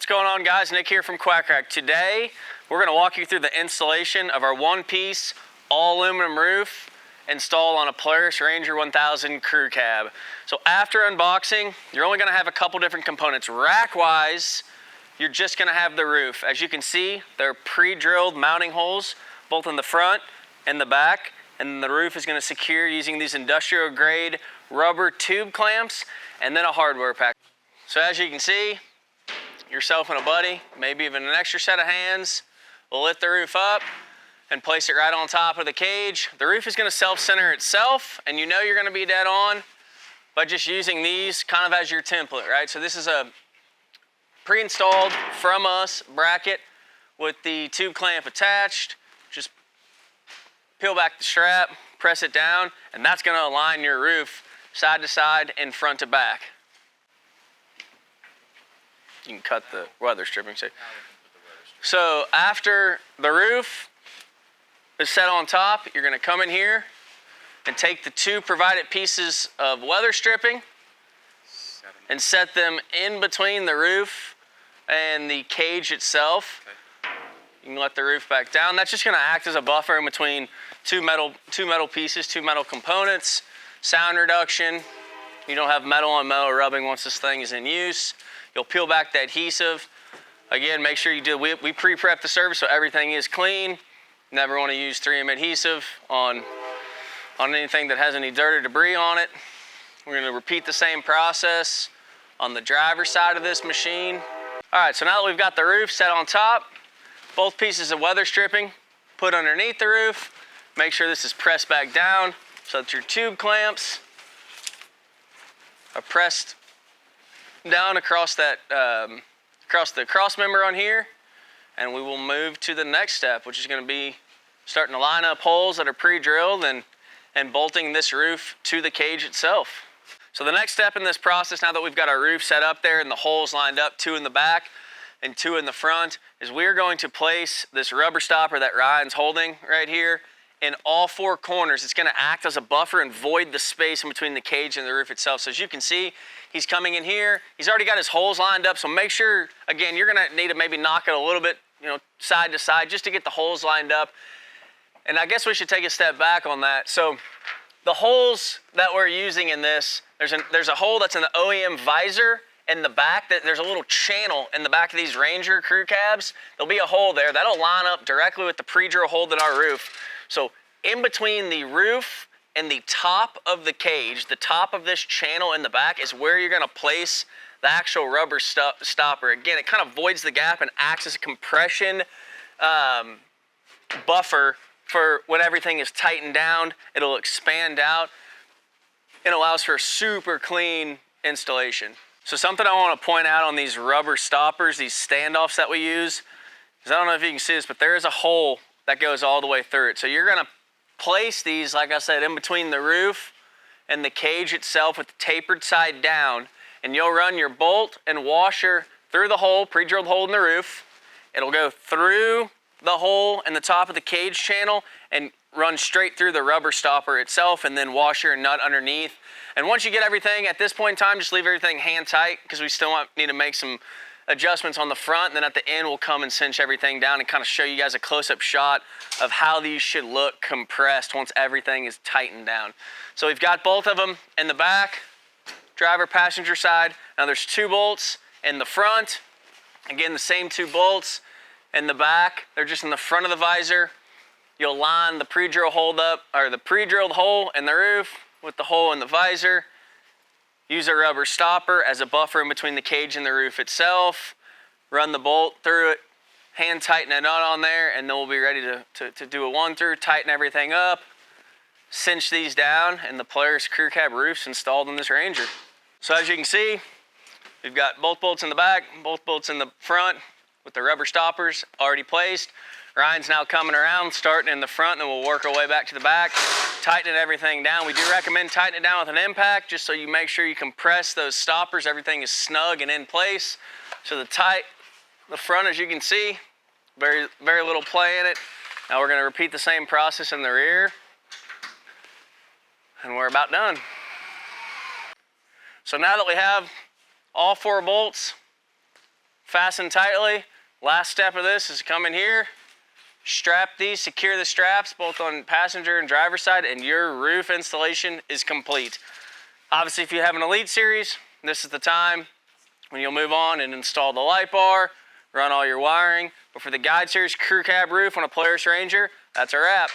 What's going on, guys? Nick here from Quack Rack. Today we're going to walk you through the installation of our one-piece all aluminum roof installed on a Polaris Ranger 1000 crew cab. So after unboxing, you're only going to have a couple different components. Rack-wise, you're just going to have the roof. As you can see, there are pre-drilled mounting holes both in the front and the back, and the roof is going to secure using these industrial grade rubber tube clamps and then a hardware pack. So as you can see, yourself and a buddy, maybe even an extra set of hands, will lift the roof up and place it right on top of the cage. The roof is going to self-center itself, and you know you're going to be dead on by just using these kind of as your template, right? So this is a pre-installed from us bracket with the tube clamp attached. Just peel back the strap, press it down, and that's going to align your roof side to side and front to back. You can cut the weather stripping. So after the roof is set on top, you're going to come in here and take the two provided pieces of weather stripping and set them in between the roof and the cage itself. You can let the roof back down. That's just going to act as a buffer in between two metal pieces, two metal components. Sound reduction. You don't have metal on metal rubbing once this thing is in use. You'll peel back the adhesive. Again, make sure you do, we pre-prep the surface so everything is clean. Never want to use 3M adhesive on anything that has any dirt or debris on it. We're going to repeat the same process on the driver's side of this machine. All right, so now that we've got the roof set on top, both pieces of weather stripping put underneath the roof. Make sure this is pressed back down so that your tube clamps are pressed down across that across the cross member on here, and we will move to the next step, which is going to be starting to line up holes that are pre-drilled and bolting this roof to the cage itself. So the next step in this process, now that we've got our roof set up there and the holes lined up, 2 in the back and 2 in the front, is we're going to place this rubber stopper that Ryan's holding right here in all 4 corners. It's going to act as a buffer and void the space in between the cage and the roof itself. So as you can see, he's coming in here. He's already got his holes lined up. So make sure, again, you're going to need to maybe knock it a little bit, side to side just to get the holes lined up. And I guess we should take a step back on that. So the holes that we're using in this, there's a hole that's in the OEM visor in the back. There's a little channel in the back of these Ranger crew cabs. There'll be a hole there. That'll line up directly with the pre-drill hole in our roof. So in between the roof and the top of the cage, the top of this channel in the back is where you're going to place the actual rubber stopper. Again, it kind of voids the gap and acts as a compression buffer for when everything is tightened down. It'll expand out and allows for a super clean installation. So something I want to point out on these rubber stoppers, these standoffs that we use, is I don't know if you can see this, but there is a hole that goes all the way through it. So you're going to place these, like I said, in between the roof and the cage itself with the tapered side down, and you'll run your bolt and washer through the hole, pre-drilled hole in the roof. It'll go through the hole in the top of the cage channel and run straight through the rubber stopper itself, and then washer and nut underneath. And once you get everything, at this point in time, just leave everything hand tight because we still need to make some adjustments on the front, and then at the end we'll come and cinch everything down and kind of show you guys a close-up shot of how these should look compressed once everything is tightened down. So we've got both of them in the back, driver passenger side. Now there's 2 bolts in the front. Again, the same 2 bolts in the back. They're just in the front of the visor. You'll line the pre-drill hole up, or the pre-drilled hole in the roof with the hole in the visor. Use a rubber stopper as a buffer in between the cage and the roof itself. Run the bolt through it, hand tighten a nut on there, and then we'll be ready to do a 1-through, tighten everything up, cinch these down, and the Polaris crew cab roof's installed in this Ranger. So as you can see, we've got both bolts in the back, both bolts in the front with the rubber stoppers already placed. Ryan's now coming around, starting in the front, and then we'll work our way back to the back, tightening everything down. We do recommend tightening it down with an impact, just so you make sure you compress those stoppers. Everything is snug and in place. So the front, as you can see, very little play in it. Now we're going to repeat the same process in the rear, and we're about done. So now that we have all 4 bolts fasten tightly. Last step of this is to come in here, strap these, secure the straps both on passenger and driver side, and your roof installation is complete. Obviously, if you have an Elite Series, this is the time when you'll move on and install the light bar, run all your wiring. But for the Guide Series crew cab roof on a Polaris Ranger, that's our wrap.